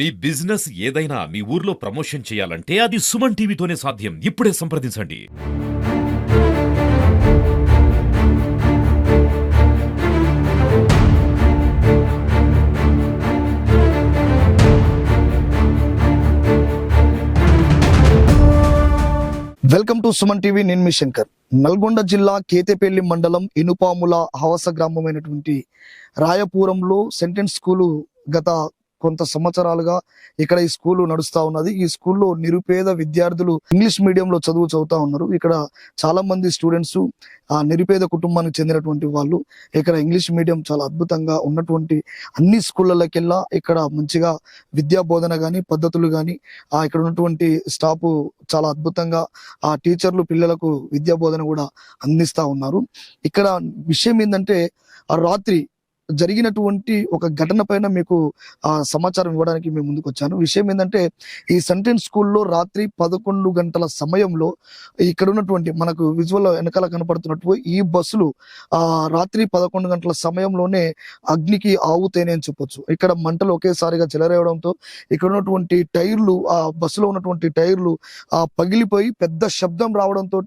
మీ business ఏదైనా మీ ఊర్లో promotion చేయాలంటే అది సుమన్ టీవీతోనే సాధ్యం. ఇప్పుడే సంప్రదించండి. Welcome to Suman TV. నేను మీ శంకర్. నల్గొండ జిల్లా కేతేపల్లి మండలం ఇనుపాముల హవస గ్రామమైనటువంటి రాయపురంలో సెంటెన్స్ స్కూలు గత కొంత సంవత్సరాలుగా ఇక్కడ ఈ స్కూలు నడుస్తా ఉన్నది. ఈ స్కూల్లో నిరుపేద విద్యార్థులు ఇంగ్లీష్ మీడియంలో చదువుతా ఉన్నారు. ఇక్కడ చాలా మంది స్టూడెంట్స్ ఆ నిరుపేద కుటుంబానికి చెందినటువంటి వాళ్ళు. ఇక్కడ ఇంగ్లీష్ మీడియం చాలా అద్భుతంగా ఉన్నటువంటి అన్ని స్కూళ్ళకెల్లా ఇక్కడ మంచిగా విద్యా బోధన కానీ పద్ధతులు కానీ ఇక్కడ ఉన్నటువంటి స్టాఫ్ చాలా అద్భుతంగా ఆ టీచర్లు పిల్లలకు విద్యా బోధన కూడా అందిస్తా ఉన్నారు. ఇక్కడ విషయం ఏంటంటే ఆ రాత్రి జరిగినటువంటి ఒక ఘటన పైన మీకు సమాచారం ఇవ్వడానికి మేము ముందుకు వచ్చాను. విషయం ఏంటంటే ఈ సెంటెన్స్ స్కూల్లో రాత్రి 11 గంటల సమయంలో ఇక్కడ ఉన్నటువంటి మనకు విజువల్ వెనకాల కనపడుతున్నట్టు ఈ బస్సులు రాత్రి 11 గంటల సమయంలోనే అగ్నికి ఆవుతేనే అని చెప్పొచ్చు. ఇక్కడ మంటలు ఒకేసారిగా చెలరేయడంతో ఇక్కడ ఉన్నటువంటి టైర్లు ఆ బస్సులో ఉన్నటువంటి టైర్లు పగిలిపోయి పెద్ద శబ్దం రావడంతో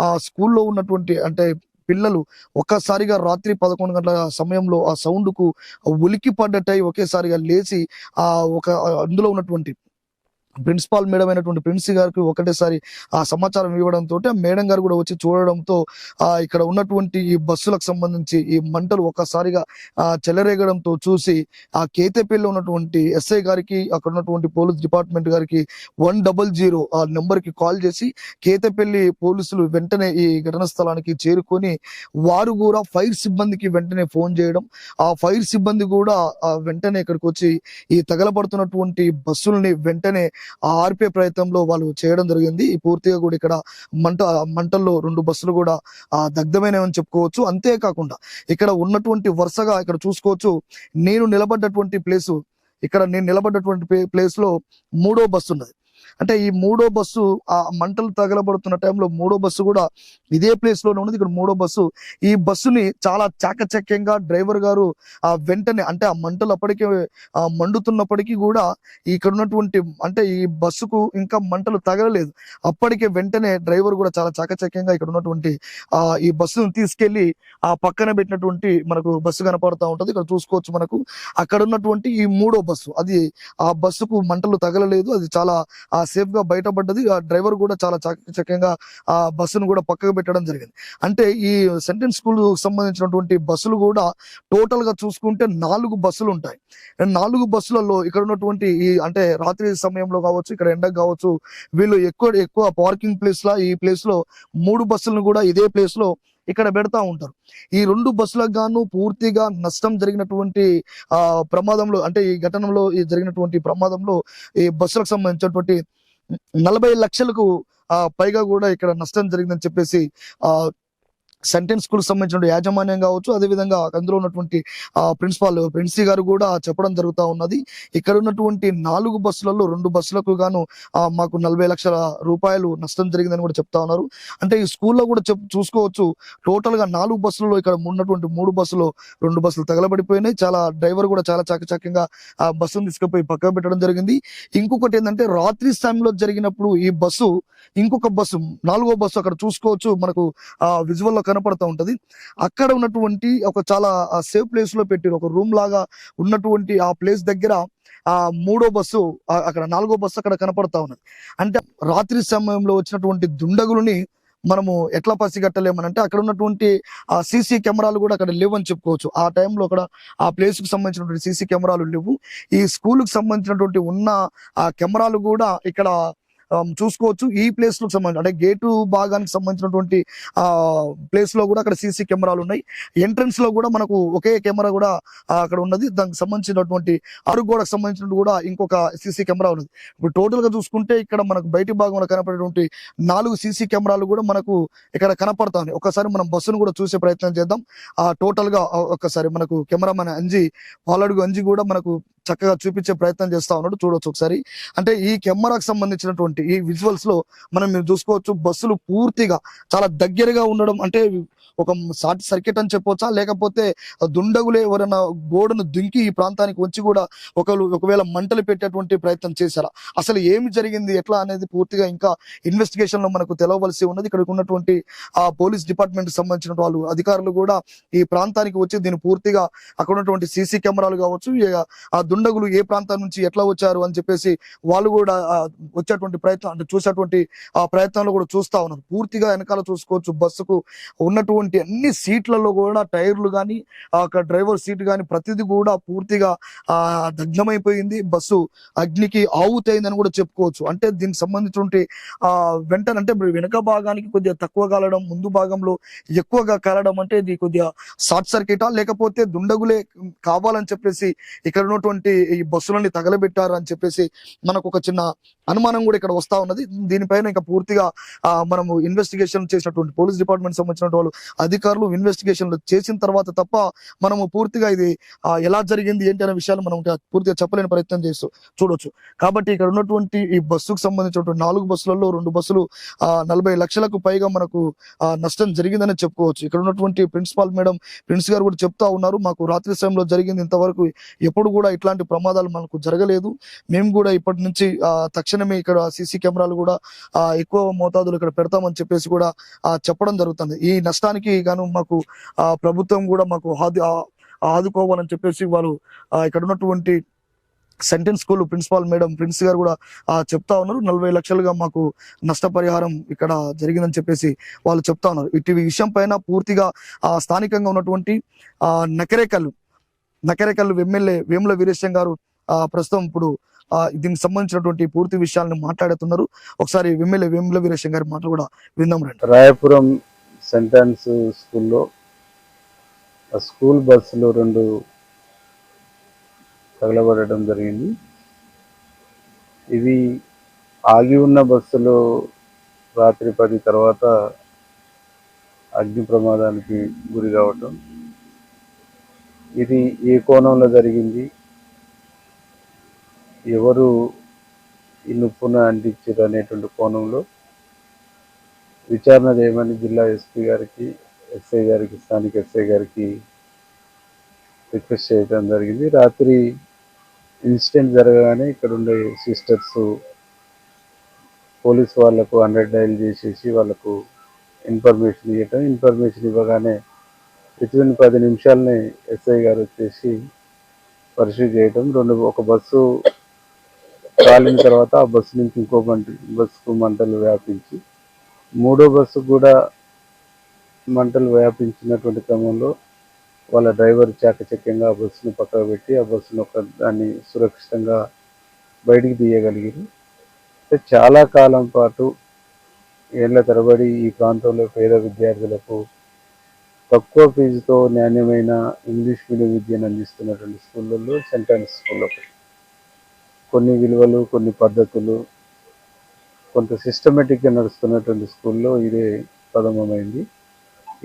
ఆ స్కూల్లో ఉన్నటువంటి అంటే పిల్లలు ఒక్కసారిగా రాత్రి 11 గంటల సమయంలో ఆ సౌండ్ కు ఉలికి పడ్డట్టయి ఒకేసారిగా లేచి అందులో ఉన్నటువంటి ప్రిన్సిపాల్ మేడం అయినటువంటి ప్రిన్సి గారికి ఒకటేసారి ఆ సమాచారం ఇవ్వడంతో ఆ మేడం గారు కూడా వచ్చి చూడడంతో ఇక్కడ ఉన్నటువంటి ఈ బస్సులకు సంబంధించి ఈ మంటలు ఒక్కసారిగా చెలరేగడంతో చూసి ఆ కేతేపల్లిలో ఉన్నటువంటి ఎస్ఐ గారికి అక్కడ ఉన్నటువంటి పోలీస్ డిపార్ట్మెంట్ గారికి 100 ఆ నెంబర్ కి కాల్ చేసి కేతేపల్లి పోలీసులు వెంటనే ఈ ఘటనా స్థలానికి చేరుకొని వారు కూడా ఫైర్ సిబ్బందికి వెంటనే ఫోన్ చేయడం, ఆ ఫైర్ సిబ్బంది కూడా వెంటనే ఇక్కడికి వచ్చి ఈ తగలబడుతున్నటువంటి బస్సుల్ని వెంటనే ఆర్పే ప్రయత్నంలో వాళ్ళు చేయడం జరిగింది. ఈ పూర్తిగా కూడా ఇక్కడ మంటల్లో 2 బస్సులు కూడా దగ్ధమైనవని చెప్పుకోవచ్చు. అంతేకాకుండా ఇక్కడ ఉన్నటువంటి వరుసగా ఇక్కడ చూసుకోవచ్చు, నేను నిలబడ్డటువంటి ప్లేస్ లో 3వ బస్సు ఉన్నది. అంటే ఈ 3వ బస్సు ఆ మంటలు తగలబడుతున్న టైంలో 3వ బస్సు కూడా ఇదే ప్లేస్ లోనే ఉన్నది. ఇక్కడ 3వ బస్సు ఈ బస్సుని చాలా చాకచక్యంగా డ్రైవర్ గారు వెంటనే అంటే ఆ మంటలు అప్పటికే మండుతున్నప్పటికీ కూడా ఇక్కడ ఉన్నటువంటి అంటే ఈ బస్సుకు ఇంకా మంటలు తగలలేదు. అప్పటికే వెంటనే డ్రైవర్ కూడా చాలా చాకచక్యంగా ఇక్కడ ఉన్నటువంటి ఈ బస్సును తీసుకెళ్లి ఆ పక్కన పెట్టినటువంటి మనకు బస్సు కనపడుతూ ఉంటది. ఇక్కడ చూసుకోవచ్చు మనకు అక్కడ ఉన్నటువంటి ఈ 3వ బస్సు అది ఆ బస్సుకు మంటలు తగలలేదు. అది చాలా సేఫ్ గా బయటపడ్డది. ఆ డ్రైవర్ కూడా చాలా చాకచక్యంగా ఆ బస్సును కూడా పక్కకు పెట్టడం జరిగింది. అంటే ఈ సెంటెన్స్ స్కూల్ సంబంధించినటువంటి బస్సులు కూడా టోటల్ గా చూసుకుంటే 4 బస్సులు ఉంటాయి. 4 బస్సులలో ఇక్కడ ఉన్నటువంటి ఈ అంటే రాత్రి సమయంలో కావచ్చు, ఇక్కడ ఎండకు కావచ్చు, వీళ్ళు ఎక్కువ పార్కింగ్ ప్లేస్ లా ఈ ప్లేస్ లో 3 బస్సులను కూడా ఇదే ప్లేస్ లో ఇక్కడ పెడతా ఉంటారు. ఈ 2 బస్సులకు గాను పూర్తిగా నష్టం జరిగినటువంటి ప్రమాదంలో అంటే ఈ ఘటనలో జరిగినటువంటి ప్రమాదంలో ఈ బస్సులకు సంబంధించినటువంటి 40 లక్షలకు పైగా కూడా ఇక్కడ నష్టం జరిగిందని చెప్పేసి సెంటెన్స్ స్కూల్ సంబంధించిన యాజమాన్యం కావచ్చు, అదేవిధంగా అందులో ఉన్నటువంటి ప్రిన్సిపాల్ ప్రిన్సీ గారు కూడా చెప్పడం జరుగుతూ ఉన్నది. ఇక్కడ ఉన్నటువంటి 4 బస్సులలో 2 బస్సులకు గాను మాకు 40 లక్షల రూపాయలు నష్టం జరిగిందని కూడా చెప్తా ఉన్నారు. అంటే ఈ స్కూల్లో కూడా చూసుకోవచ్చు, టోటల్ గా 4 బస్సులలో ఇక్కడ ఉన్నటువంటి 3 బస్సులు 2 బస్సులు తగలబడిపోయినాయి. చాలా డ్రైవర్ కూడా చాలా చాకచక్యంగా ఆ బస్సును తీసుకుపోయి పక్కకు పెట్టడం జరిగింది. ఇంకొకటి ఏంటంటే రాత్రి సమయంలో జరిగినప్పుడు ఈ బస్సు ఇంకొక బస్సు 4వ బస్సు అక్కడ చూసుకోవచ్చు, మనకు విజువల్ లో కనపడుతూ ఉంటది. అక్కడ ఉన్నటువంటి ఒక చాలా సేఫ్ ప్లేస్ లో పెట్టి ఒక రూమ్ లాగా ఉన్నటువంటి ఆ ప్లేస్ దగ్గర 3వ బస్సు అక్కడ 4వ బస్సు అక్కడ కనపడతా ఉన్నది. అంటే రాత్రి సమయంలో వచ్చినటువంటి దుండగులని మనము ఎట్లా పసిగట్టలేమని అంటే అక్కడ ఉన్నటువంటి ఆ సీసీ కెమెరాలు కూడా అక్కడ లేవని చెప్పుకోవచ్చు. ఆ టైంలో అక్కడ ఆ ప్లేస్ కు సంబంధించినటువంటి సీసీ కెమెరాలు లేవు. ఈ స్కూల్ కు సంబంధించినటువంటి ఉన్న ఆ కెమెరాలు కూడా ఇక్కడ చూసుకోవచ్చు. ఈ ప్లేస్ లో సంబంధించి అంటే గేటు భాగానికి సంబంధించినటువంటి ప్లేస్ లో కూడా అక్కడ సీసీ కెమెరాలు ఉన్నాయి. ఎంట్రన్స్ లో కూడా మనకు ఒకే కెమెరా కూడా అక్కడ ఉన్నది. దానికి సంబంధించినటువంటి అరుగోడకు సంబంధించినటువంటి కూడా ఇంకొక సీసీ కెమెరా ఉన్నది. ఇప్పుడు టోటల్ గా చూసుకుంటే ఇక్కడ మనకు బయటి భాగంలో కనపడేటువంటి 4 సీసీ కెమెరాలు కూడా మనకు ఇక్కడ కనపడతా ఉన్నాయి. ఒకసారి మనం బస్సును కూడా చూసే ప్రయత్నం చేద్దాం. టోటల్ గా ఒకసారి మనకు కెమెరామెన్ అంజి పాలడుగు అంజి కూడా మనకు చక్కగా చూపించే ప్రయత్నం చేస్తా ఉన్నాడు. చూడొచ్చు ఒకసారి. అంటే ఈ కెమెరాకు సంబంధించినటువంటి ఈ విజువల్స్ లో మీరు చూసుకోవచ్చు, బస్సులు పూర్తిగా చాలా దగ్గరగా ఉండడం, అంటే ఒక షార్ట్ సర్క్యూట్ అని చెప్పొచ్చా, లేకపోతే దుండగులే ఎవరైనా గోడను దుంకి ఈ ప్రాంతానికి వచ్చి కూడా ఒకవేళ మంటలు పెట్టేటువంటి ప్రయత్నం చేశారా, అసలు ఏమి జరిగింది ఎట్లా అనేది పూర్తిగా ఇంకా ఇన్వెస్టిగేషన్ లో మనకు తెలవవలసి ఉన్నది. ఇక్కడ ఉన్నటువంటి ఆ పోలీస్ డిపార్ట్మెంట్ సంబంధించిన వాళ్ళు అధికారులు కూడా ఈ ప్రాంతానికి వచ్చి దీన్ని పూర్తిగా అక్కడ ఉన్నటువంటి సీసీ కెమెరాలు కావచ్చు, ఆ దుండగులు ఏ ప్రాంతం నుంచి ఎట్లా వచ్చారు అని చెప్పేసి వాళ్ళు కూడా వచ్చేటువంటి ప్రయత్నం, అంటే చూసేటువంటి ఆ ప్రయత్నంలో కూడా చూస్తా ఉన్నారు. పూర్తిగా వెనకాల చూసుకోవచ్చు, బస్సుకు ఉన్నటువంటి అన్ని సీట్లలో కూడా టైర్లు కానీ అక్కడ డ్రైవర్ సీట్ కానీ ప్రతిదీ కూడా పూర్తిగా దగ్ధమైపోయింది. బస్సు అగ్నికి ఆవుతైందని కూడా చెప్పుకోవచ్చు. అంటే దీనికి సంబంధించినటువంటి వెంటనే అంటే వెనుక భాగానికి కొద్దిగా తక్కువ కాలడం, ముందు భాగంలో ఎక్కువగా కాలడం, అంటే ఇది కొద్దిగా షార్ట్ సర్క్యూటా, లేకపోతే దుండగులే కావాలని చెప్పేసి ఇక్కడ ఉన్నటువంటి ఈ బస్సులని తగలబెట్టారు అని చెప్పేసి మనకు ఒక చిన్న అనుమానం కూడా ఇక్కడ వస్తా ఉన్నది. దీనిపైన ఇంకా పూర్తిగా మనము ఇన్వెస్టిగేషన్ చేసినటువంటి పోలీస్ డిపార్ట్మెంట్ సంబంధించిన వాళ్ళు అధికారులు ఇన్వెస్టిగేషన్లు చేసిన తర్వాత తప్ప మనము పూర్తిగా ఇది ఎలా జరిగింది ఏంటి అనే విషయాలు మనం పూర్తిగా చెప్పలేని ప్రయత్నం చేస్తూ చూడొచ్చు. కాబట్టి ఇక్కడ ఉన్నటువంటి ఈ బస్సుకు సంబంధించినటువంటి 4 బస్సులలో 2 బస్సులు 40 లక్షలకు పైగా మనకు నష్టం జరిగిందని చెప్పుకోవచ్చు. ఇక్కడ ఉన్నటువంటి ప్రిన్స్ గారు కూడా చెప్తా ఉన్నారు, మాకు రాత్రి సమయంలో జరిగింది, ఇంతవరకు ఎప్పుడు కూడా ఇట్లాంటి ప్రమాదాలు మనకు జరగలేదు. మేము కూడా ఇప్పటి నుంచి తక్షణమే ఇక్కడ సీసీ కెమెరాలు కూడా ఎక్కువ మోతాదులు ఇక్కడ పెడతామని చెప్పేసి కూడా చెప్పడం జరుగుతుంది. ఈ నష్టానికి గాను మాకు ప్రభుత్వం కూడా మాకు ఆదుకోవాలని చెప్పేసి వాళ్ళు ఇక్కడ ఉన్నటువంటి సెంటెన్స్ స్కూల్ ప్రిన్స్ గారు కూడా చెప్తా ఉన్నారు. 40 లక్షలుగా మాకు నష్టపరిహారం ఇక్కడ జరిగిందని చెప్పేసి వాళ్ళు చెప్తా ఉన్నారు. ఇటు విషయం పైన పూర్తిగా స్థానికంగా ఉన్నటువంటి నకరేకల్లు ఎమ్మెల్యే వేముల వీరేశం గారు ప్రస్తుతం ఇప్పుడు దీనికి సంబంధించినటువంటి పూర్తి విషయాలను మాట్లాడుతున్నారు. ఒకసారి ఎమ్మెల్యే వేముల వీరేశం గారి మాటలు కూడా విందాం రండి. రాయపురం సెంటెన్స్ స్కూల్లో స్కూల్ బస్సులు 2 తగలబడడం జరిగింది. ఇవి ఆగి ఉన్న బస్సులు రాత్రి 10 తర్వాత అగ్ని ప్రమాదానికి గురి కావటం, ఇది ఏ కోణంలో జరిగింది, ఎవరు ఈ నిప్పున అంటించారు అనేటువంటి కోణంలో విచారణ చేయమని జిల్లా ఎస్పీ గారికి, ఎస్ఐ గారికి, స్థానిక ఎస్ఐ గారికి రిక్వెస్ట్ చేయడం జరిగింది. రాత్రి ఇన్సిడెంట్ జరగగానే ఇక్కడ ఉండే సిస్టర్స్ పోలీస్ వాళ్లకు 100 డయల్ చేసేసి వాళ్ళకు ఇన్ఫర్మేషన్ ఇవ్వగానే వితిన్ 10 నిమిషాలనే ఎస్ఐ గారు వచ్చేసి పరిశీలి చేయడం, ఒక బస్సు కాలిన తర్వాత ఆ బస్సు నుంచి ఇంకో బస్సుకు మంటలు వ్యాపించి 3వ బస్సు కూడా మంటలు వ్యాపించినటువంటి క్రమంలో వాళ్ళ డ్రైవర్ చాకచక్యంగా ఆ బస్సును పక్కకు పెట్టి ఆ బస్సును దాన్ని సురక్షితంగా బయటికి తీయగలిగారు. చాలా కాలం పాటు ఏళ్ల తరబడి ఈ ప్రాంతంలో పేద విద్యార్థులకు తక్కువ ఫీజుతో నాణ్యమైన ఇంగ్లీష్ మీడియం విద్యను అందిస్తున్నటువంటి స్కూళ్ళల్లో సెంటెన్స్ స్కూల్ ఒకటి. కొన్ని విలువలు, కొన్ని పద్ధతులు, కొంత సిస్టమేటిక్గా నడుస్తున్నటువంటి స్కూల్లో ఇదే ప్రథమమైంది.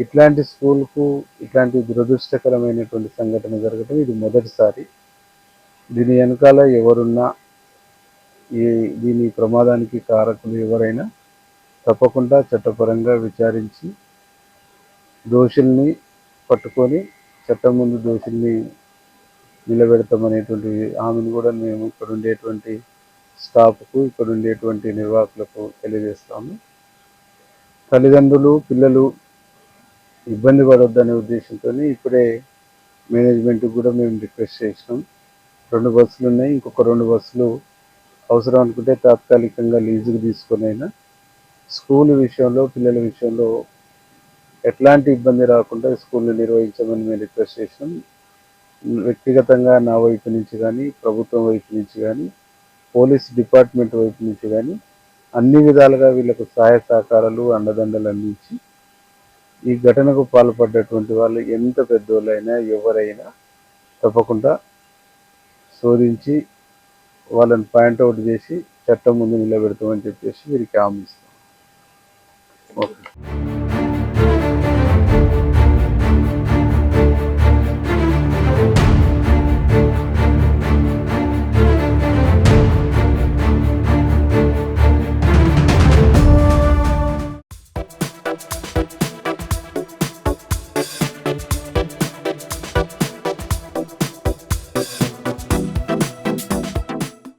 ఇట్లాంటి స్కూల్కు ఇట్లాంటి దురదృష్టకరమైనటువంటి సంఘటన జరగడం ఇది మొదటిసారి. దీని వెనకాల ఎవరున్నా, దీని ప్రమాదానికి కారకులు ఎవరైనా తప్పకుండా చట్టపరంగా విచారించి దోషుల్ని పట్టుకొని చట్టం ముందు దోషుల్ని నిలబెడతామనేటువంటి హామీని కూడా మేము ఇక్కడ ఉండేటువంటి స్టాఫ్కు, ఇక్కడ ఉండేటువంటి నిర్వాహకులకు తెలియజేస్తాము. తల్లిదండ్రులు, పిల్లలు ఇబ్బంది పడొద్దనే ఉద్దేశంతో ఇప్పుడే మేనేజ్మెంట్కి కూడా మేము రిక్వెస్ట్ చేసినాం. 2 బస్సులు ఉన్నాయి, ఇంకొక 2 బస్సులు అవసరం అనుకుంటే తాత్కాలికంగా లీజుకు తీసుకునైనా స్కూల్ విషయంలో, పిల్లల విషయంలో ఎట్లాంటి ఇబ్బంది రాకుండా స్కూల్ని నిర్వహించమని మేము రిక్వెస్ట్ చేసినాం. వ్యక్తిగతంగా నా వైపు నుంచి కానీ, ప్రభుత్వం వైపు నుంచి కానీ, పోలీస్ డిపార్ట్మెంట్ వైపు నుంచి కానీ అన్ని విధాలుగా వీళ్ళకు సహాయ సహకారాలు, అండదండలు అందించి ఈ ఘటనకు పాల్పడ్డటువంటి వాళ్ళు ఎంత పెద్దోళ్ళైనా ఎవరైనా తప్పకుండా శోధించి వాళ్ళని పాయింట్అవుట్ చేసి చట్టం ముందు నిలబెడతామని చెప్పేసి వీరికి హామీ ఇస్తాం. ఓకే.